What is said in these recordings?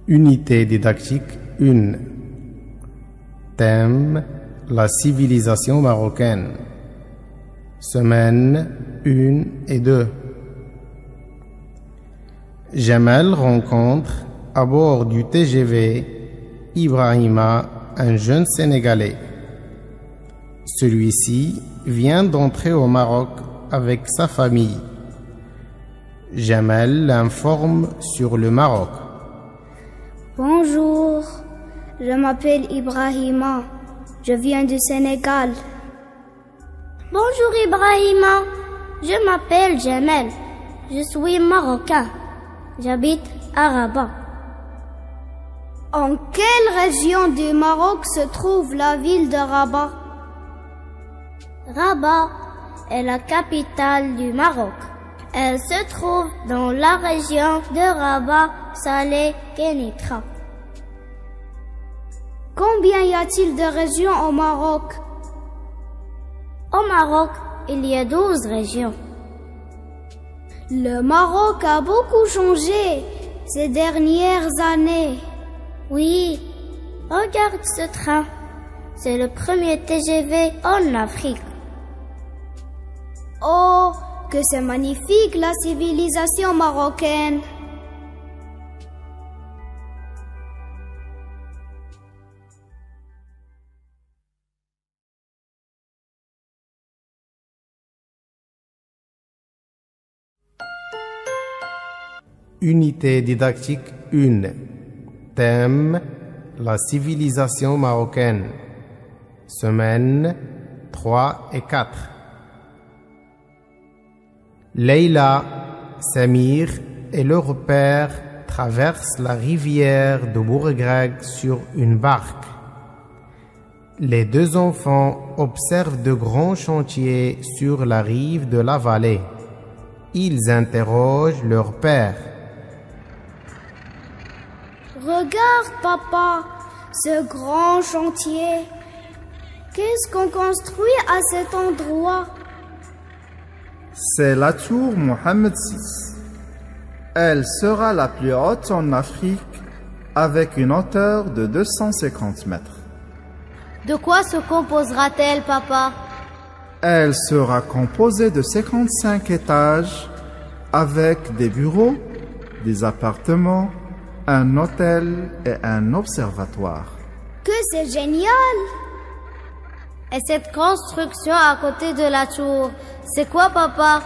Unité didactique 1. Thème: la civilisation marocaine. Semaine 1 et 2. Jamel rencontre à bord du TGV Ibrahima, un jeune Sénégalais. Celui-ci vient d'entrer au Maroc avec sa famille. Jamel l'informe sur le Maroc. Bonjour, je m'appelle Ibrahima, je viens du Sénégal. Bonjour Ibrahima, je m'appelle Jamel, je suis marocain, j'habite à Rabat. En quelle région du Maroc se trouve la ville de Rabat? Rabat est la capitale du Maroc. Elle se trouve dans la région de Rabat, Salé, Kenitra. Combien y a-t-il de régions au Maroc? Au Maroc, il y a 12 régions. Le Maroc a beaucoup changé ces dernières années. Oui, regarde ce train. C'est le premier TGV en Afrique. Oh, que c'est magnifique la civilisation marocaine. Unité didactique 1. Thème: la civilisation marocaine. Semaine 3 et 4. Leïla, Samir et leur père traversent la rivière de Bourgreg sur une barque. Les deux enfants observent de grands chantiers sur la rive de la vallée. Ils interrogent leur père. Regarde, papa, ce grand chantier. Qu'est-ce qu'on construit à cet endroit? C'est la tour Mohammed VI. Elle sera la plus haute en Afrique avec une hauteur de 250 mètres. De quoi se composera-t-elle, papa? Elle sera composée de 55 étages avec des bureaux, des appartements, un hôtel et un observatoire. Que c'est génial! Et cette construction à côté de la tour, c'est quoi, papa?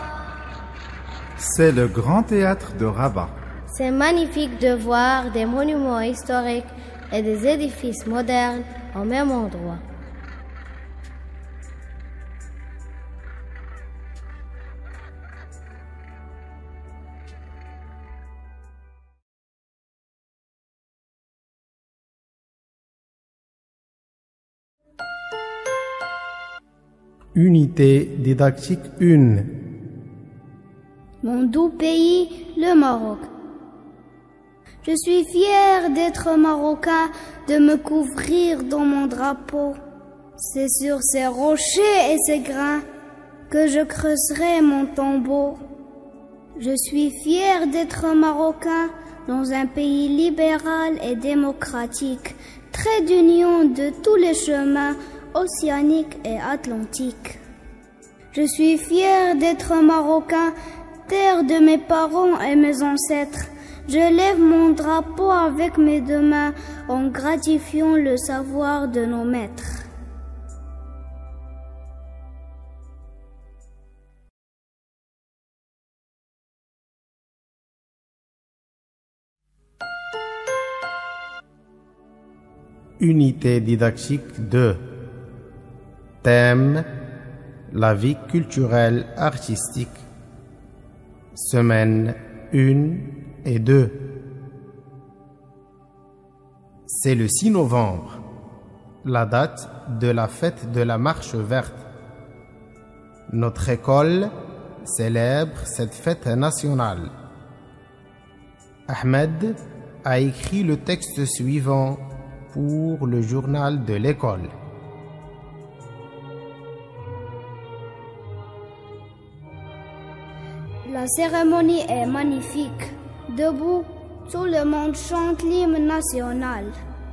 C'est le grand théâtre de Rabat. C'est magnifique de voir des monuments historiques et des édifices modernes au même endroit. Unité didactique 1. Mon doux pays, le Maroc. Je suis fier d'être marocain, de me couvrir dans mon drapeau. C'est sur ces rochers et ces grains que je creuserai mon tombeau. Je suis fier d'être marocain dans un pays libéral et démocratique, trait d'union de tous les chemins océaniques et atlantiques. Je suis fier d'être marocain, terre de mes parents et mes ancêtres. Je lève mon drapeau avec mes deux mains en gratifiant le savoir de nos maîtres. Unité didactique 2. Thème: la vie culturelle artistique. Semaine 1 et 2. C'est le 6 novembre, la date de la fête de la Marche verte. Notre école célèbre cette fête nationale. Ahmed a écrit le texte suivant pour le journal de l'école. La cérémonie est magnifique. Debout, Tout le monde chante l'hymne national.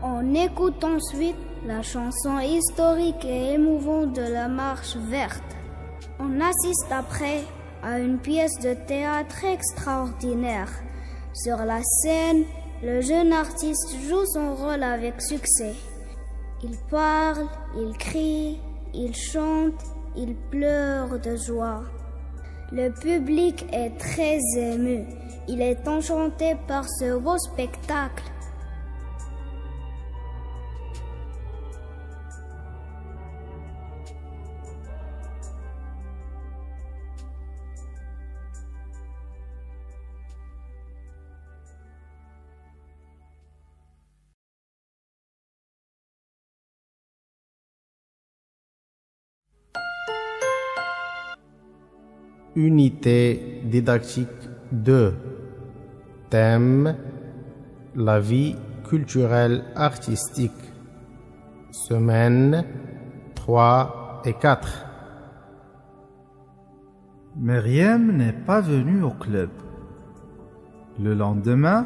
On écoute ensuite la chanson historique et émouvante de la marche verte. On assiste après à une pièce de théâtre extraordinaire. Sur la scène, le jeune artiste joue son rôle avec succès. Il parle, il crie, il chante, il pleure de joie. Le public est très ému. Il est enchanté par ce beau spectacle. Unité didactique 2. Thème: la vie culturelle artistique. Semaines 3 et 4. Myriam n'est pas venue au club. Le lendemain,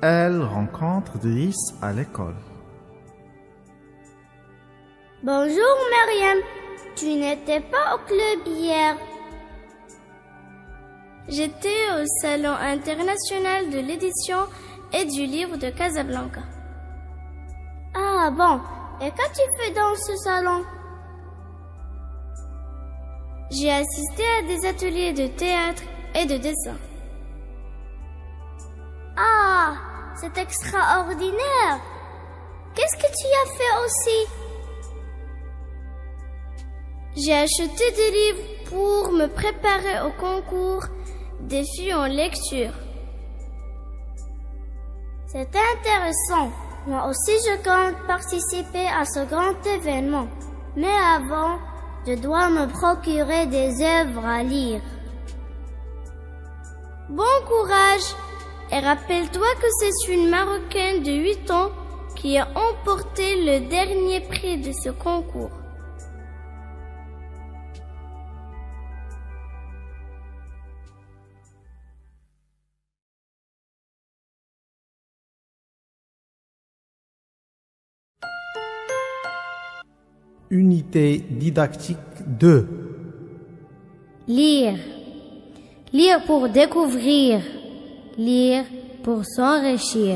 elle rencontre Driss à l'école. Bonjour Myriam, tu n'étais pas au club hier. J'étais au Salon international de l'édition et du livre de Casablanca. Ah bon, et qu'as-tu fait dans ce salon? J'ai assisté à des ateliers de théâtre et de dessin. Ah, c'est extraordinaire! Qu'est-ce que tu as fait aussi? J'ai acheté des livres pour me préparer au concours des filles en lecture. C'est intéressant. Moi aussi je compte participer à ce grand événement. Mais avant, je dois me procurer des œuvres à lire. Bon courage! Et rappelle-toi que c'est une Marocaine de 8 ans qui a emporté le dernier prix de ce concours. Unité didactique 2. Lire. Lire pour découvrir. Lire pour s'enrichir.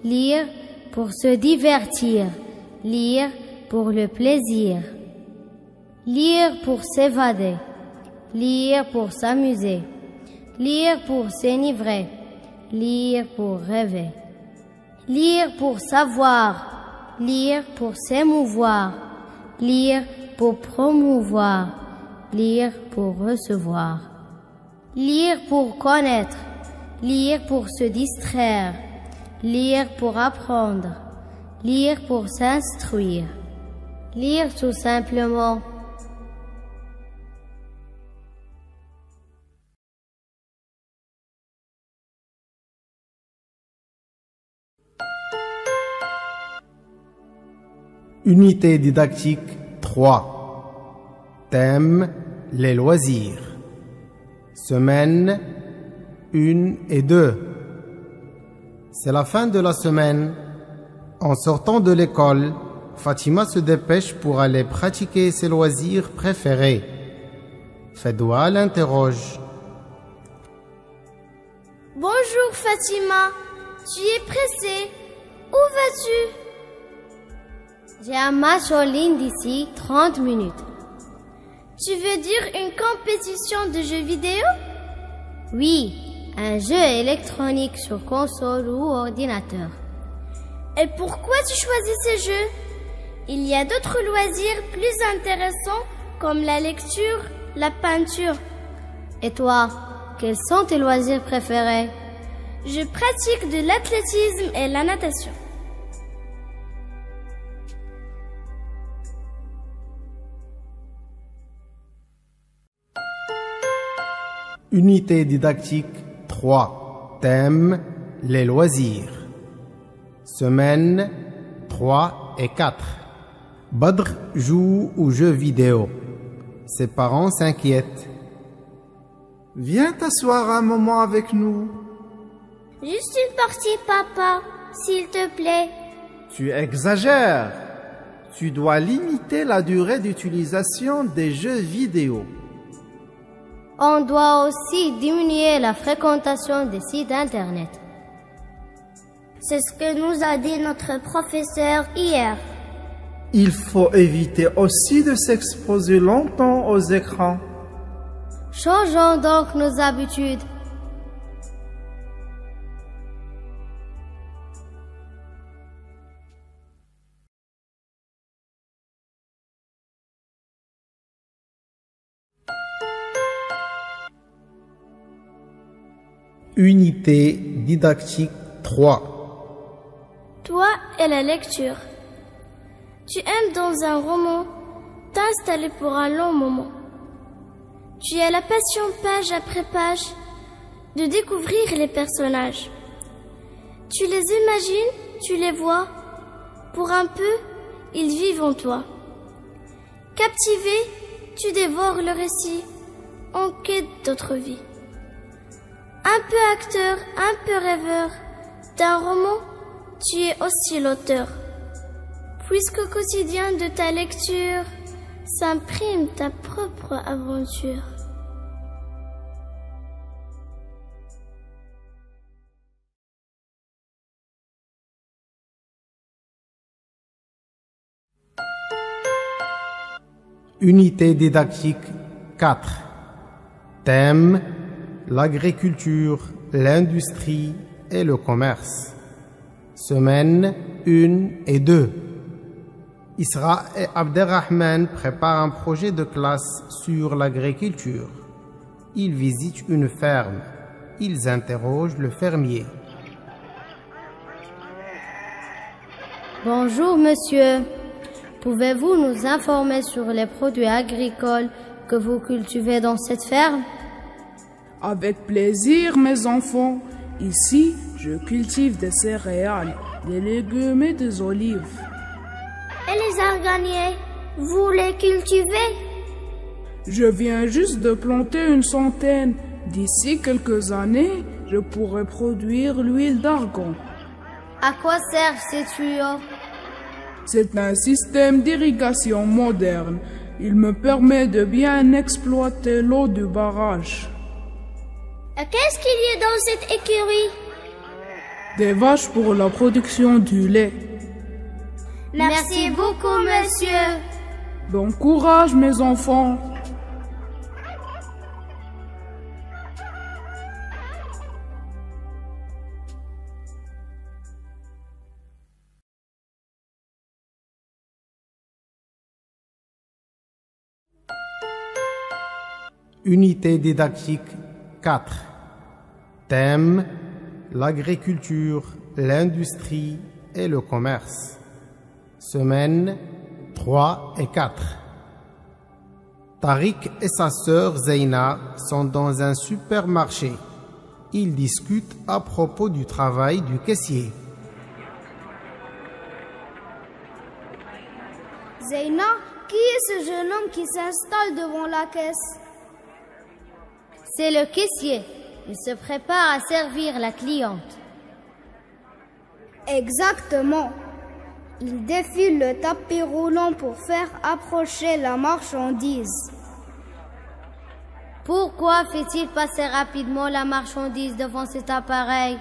Lire pour se divertir. Lire pour le plaisir. Lire pour s'évader. Lire pour s'amuser. Lire pour s'enivrer. Lire pour rêver. Lire pour savoir. Lire pour s'émouvoir. Lire pour promouvoir. Lire pour recevoir. Lire pour connaître. Lire pour se distraire. Lire pour apprendre. Lire pour s'instruire. Lire tout simplement. Unité didactique 3. Thème: les loisirs. Semaines 1 et 2. C'est la fin de la semaine. En sortant de l'école, Fatima se dépêche pour aller pratiquer ses loisirs préférés. Fedwa l'interroge. Bonjour Fatima, tu es pressée. Où vas-tu? J'ai un match en ligne d'ici 30 minutes. Tu veux dire une compétition de jeux vidéo? Oui, un jeu électronique sur console ou ordinateur. Et pourquoi tu choisis ces jeux? Il y a d'autres loisirs plus intéressants comme la lecture, la peinture. Et toi, quels sont tes loisirs préférés? Je pratique de l'athlétisme et la natation. Unité didactique 3. Thème: les loisirs. Semaines 3 et 4. Badr joue aux jeux vidéo. Ses parents s'inquiètent. Viens t'asseoir un moment avec nous. Juste une partie, papa, s'il te plaît. Tu exagères. Tu dois limiter la durée d'utilisation des jeux vidéo. On doit aussi diminuer la fréquentation des sites Internet. C'est ce que nous a dit notre professeur hier. Il faut éviter aussi de s'exposer longtemps aux écrans. Changeons donc nos habitudes. Unité didactique 3. Toi et la lecture. Tu aimes dans un roman t'installer pour un long moment. Tu as la passion page après page de découvrir les personnages. Tu les imagines, tu les vois. Pour un peu, ils vivent en toi. Captivé, tu dévores le récit en quête d'autre vie. Un peu acteur, un peu rêveur d'un roman, tu es aussi l'auteur. Puisqu'au quotidien de ta lecture s'imprime ta propre aventure. Unité didactique 4. Thème: l'agriculture, l'industrie et le commerce. Semaine 1 et 2. Isra et Abderrahman préparent un projet de classe sur l'agriculture. Ils visitent une ferme. Ils interrogent le fermier. Bonjour monsieur. Pouvez-vous nous informer sur les produits agricoles que vous cultivez dans cette ferme? Avec plaisir, mes enfants. Ici, je cultive des céréales, des légumes et des olives. Et les araignées, vous les cultivez? Je viens juste de planter une centaine. D'ici quelques années, je pourrai produire l'huile d'argan. À quoi servent ces tuyaux? C'est un système d'irrigation moderne. Il me permet de bien exploiter l'eau du barrage. Qu'est-ce qu'il y a dans cette écurie? Des vaches pour la production du lait. Merci beaucoup, monsieur. Bon courage, mes enfants. Unité didactique 4. Thème: l'agriculture, l'industrie et le commerce. Semaine 3 et 4. Tariq et sa sœur Zeina sont dans un supermarché. Ils discutent à propos du travail du caissier. Zeina, qui est ce jeune homme qui s'installe devant la caisse? C'est le caissier. Il se prépare à servir la cliente. Exactement. Il défile le tapis roulant pour faire approcher la marchandise. Pourquoi fait-il passer rapidement la marchandise devant cet appareil?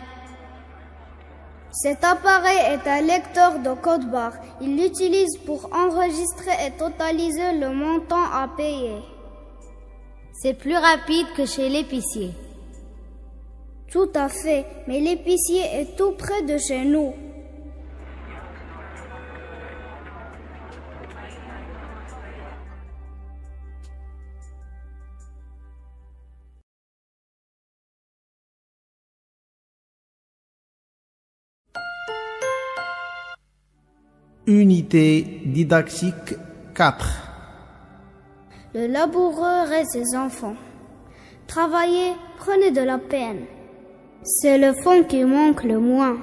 Cet appareil est un lecteur de code barre. Il l'utilise pour enregistrer et totaliser le montant à payer. C'est plus rapide que chez l'épicier. Tout à fait, mais l'épicier est tout près de chez nous. Unité didactique 4. Le laboureur et ses enfants. Travailler, prenez de la peine. C'est le fond qui manque le moins.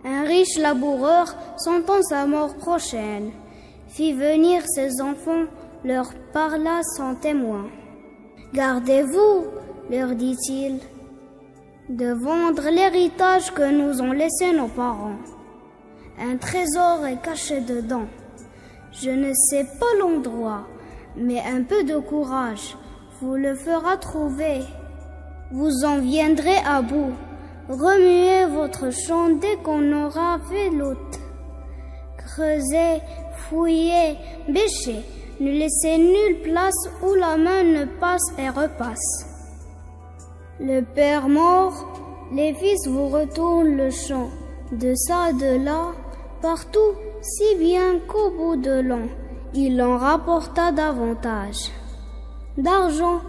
Un riche laboureur, sentant sa mort prochaine, fit venir ses enfants, leur parla sans témoin. Gardez-vous, leur dit-il. de vendre l'héritage que nous ont laissé nos parents. Un trésor est caché dedans. Je ne sais pas l'endroit, mais un peu de courage vous le fera trouver. Vous en viendrez à bout. Remuez votre champ dès qu'on aura fait l'autre. Creusez, fouillez, bêchez. Ne laissez nulle place où la main ne passe et repasse. Le père mort, les fils vous retournent le champ, de ça, de là, partout, si bien qu'au bout de l'an, il en rapporta davantage. D'argent,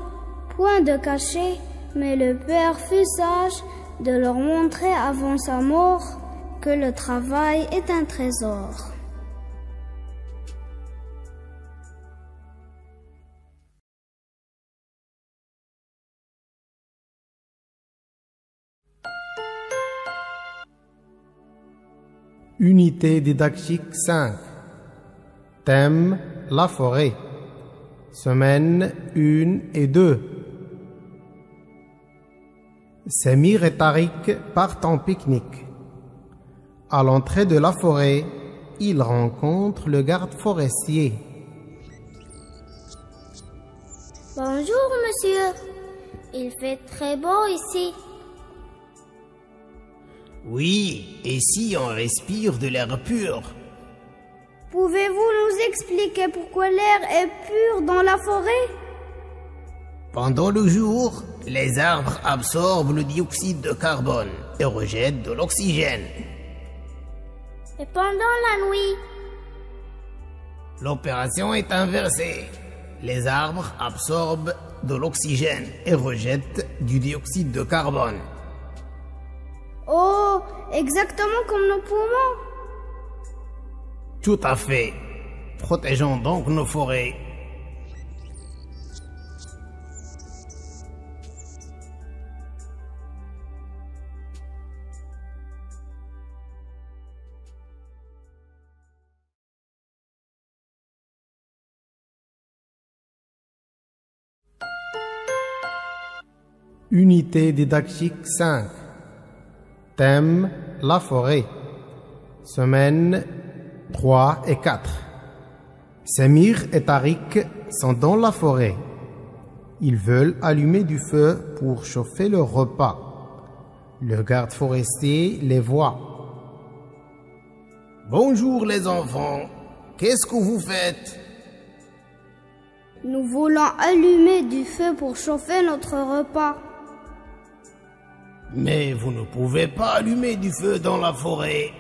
point de cachet, mais le père fut sage de leur montrer avant sa mort que le travail est un trésor. Unité didactique 5. Thème: la forêt. Semaine 1 et 2. Samir et Tariq partent en pique-nique. À l'entrée de la forêt, ils rencontrent le garde forestier. Bonjour, monsieur. Il fait très beau ici. Oui, et si on respire de l'air pur? Pouvez-vous nous expliquer pourquoi l'air est pur dans la forêt? Pendant le jour, les arbres absorbent le dioxyde de carbone et rejettent de l'oxygène. Et pendant la nuit? L'opération est inversée. Les arbres absorbent de l'oxygène et rejettent du dioxyde de carbone. Oh, exactement comme nos poumons. Tout à fait. Protégeons donc nos forêts. Unité didactique 5. Thème: la forêt. Semaine 3 et 4. Samir et Tariq sont dans la forêt. Ils veulent allumer du feu pour chauffer leur repas. Le garde forestier les voit. Bonjour les enfants. Qu'est-ce que vous faites? Nous voulons allumer du feu pour chauffer notre repas. Mais vous ne pouvez pas allumer du feu dans la forêt.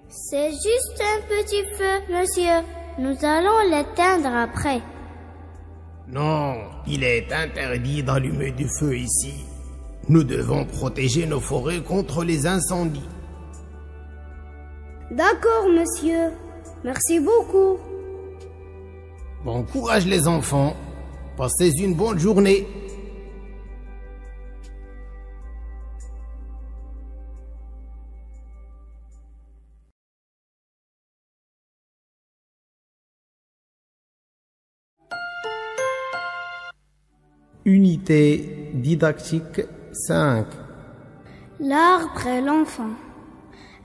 C'est juste un petit feu, monsieur. Nous allons l'éteindre après. Non, il est interdit d'allumer du feu ici. Nous devons protéger nos forêts contre les incendies. D'accord, monsieur. Merci beaucoup. Bon courage les enfants. Passez une bonne journée. Unité didactique 5. L'arbre et l'enfant.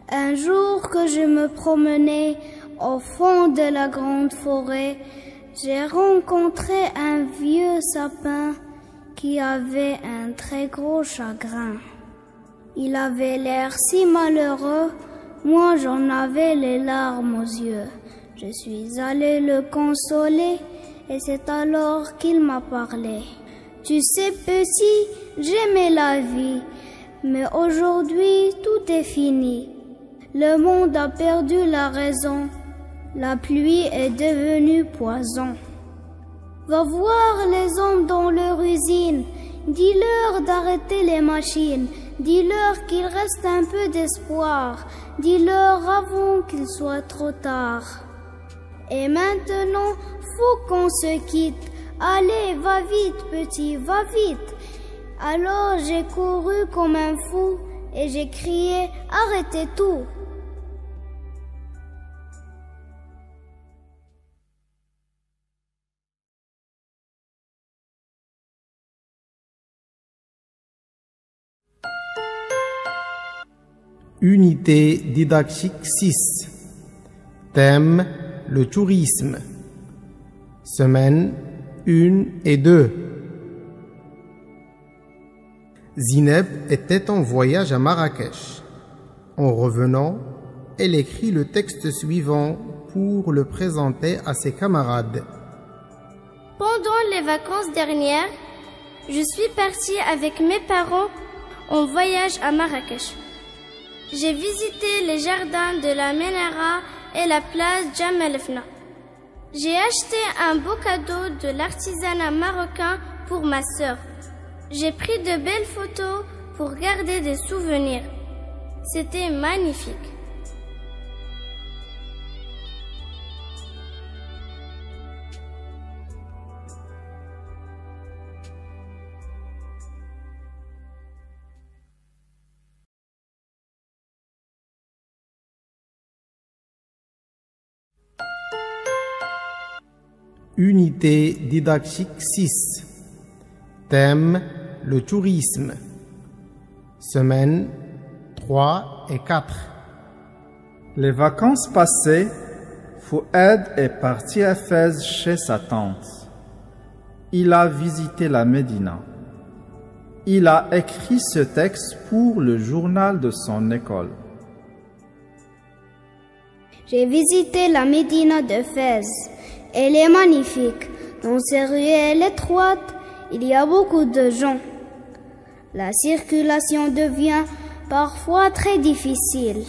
Un jour que je me promenais au fond de la grande forêt, j'ai rencontré un vieux sapin qui avait un très gros chagrin. Il avait l'air si malheureux, moi j'en avais les larmes aux yeux. Je suis allé le consoler et c'est alors qu'il m'a parlé. Tu sais, petit, j'aimais la vie, mais aujourd'hui tout est fini. Le monde a perdu la raison, la pluie est devenue poison. Va voir les hommes dans leur usine, dis-leur d'arrêter les machines, dis-leur qu'il reste un peu d'espoir, dis-leur avant qu'il soit trop tard. Et maintenant, faut qu'on se quitte. Allez, va vite, petit, va vite. Alors j'ai couru comme un fou et j'ai crié, arrêtez tout. Unité didactique 6. Thème: le tourisme. Semaine 1 et 2. Zineb était en voyage à Marrakech. En revenant, elle écrit le texte suivant pour le présenter à ses camarades. Pendant les vacances dernières, je suis partie avec mes parents en voyage à Marrakech. J'ai visité les jardins de la Ménara et la place Jemaa el-Fna. J'ai acheté un beau cadeau de l'artisanat marocain pour ma sœur. J'ai pris de belles photos pour garder des souvenirs. C'était magnifique. Unité didactique 6. Thème: le tourisme. Semaine 3 et 4. Les vacances passées, Fouad est parti à Fès chez sa tante. Il a visité la Médina. Il a écrit ce texte pour le journal de son école. J'ai visité la Médina de Fès. Elle est magnifique. Dans ces ruelles étroites, il y a beaucoup de gens. La circulation devient parfois très difficile.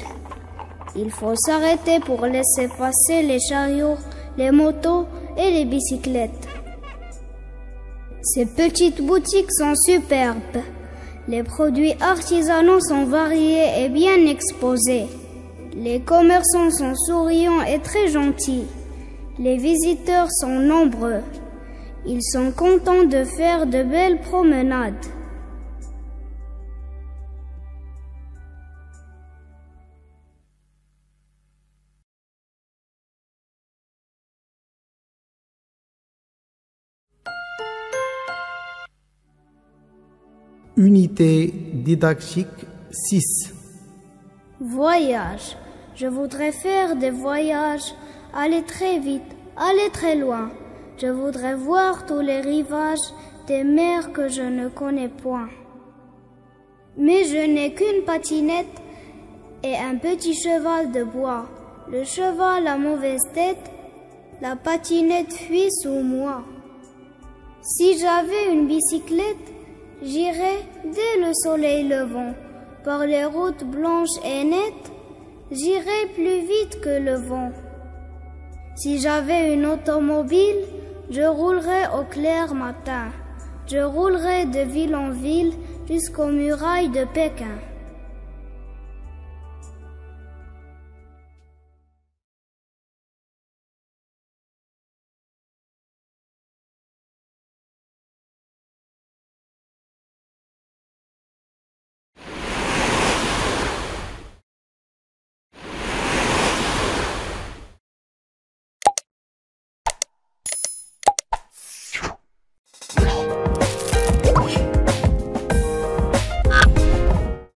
Il faut s'arrêter pour laisser passer les chariots, les motos et les bicyclettes. Ces petites boutiques sont superbes. Les produits artisanaux sont variés et bien exposés. Les commerçants sont souriants et très gentils. Les visiteurs sont nombreux. Ils sont contents de faire de belles promenades. Unité didactique 6. Voyage. Je voudrais faire des voyages, aller très vite, aller très loin. Je voudrais voir tous les rivages des mers que je ne connais point. Mais je n'ai qu'une patinette et un petit cheval de bois. Le cheval a mauvaise tête, la patinette fuit sous moi. Si j'avais une bicyclette, j'irais dès le soleil levant, par les routes blanches et nettes, j'irais plus vite que le vent. Si j'avais une automobile, je roulerais au clair matin. Je roulerais de ville en ville jusqu'aux murailles de Pékin.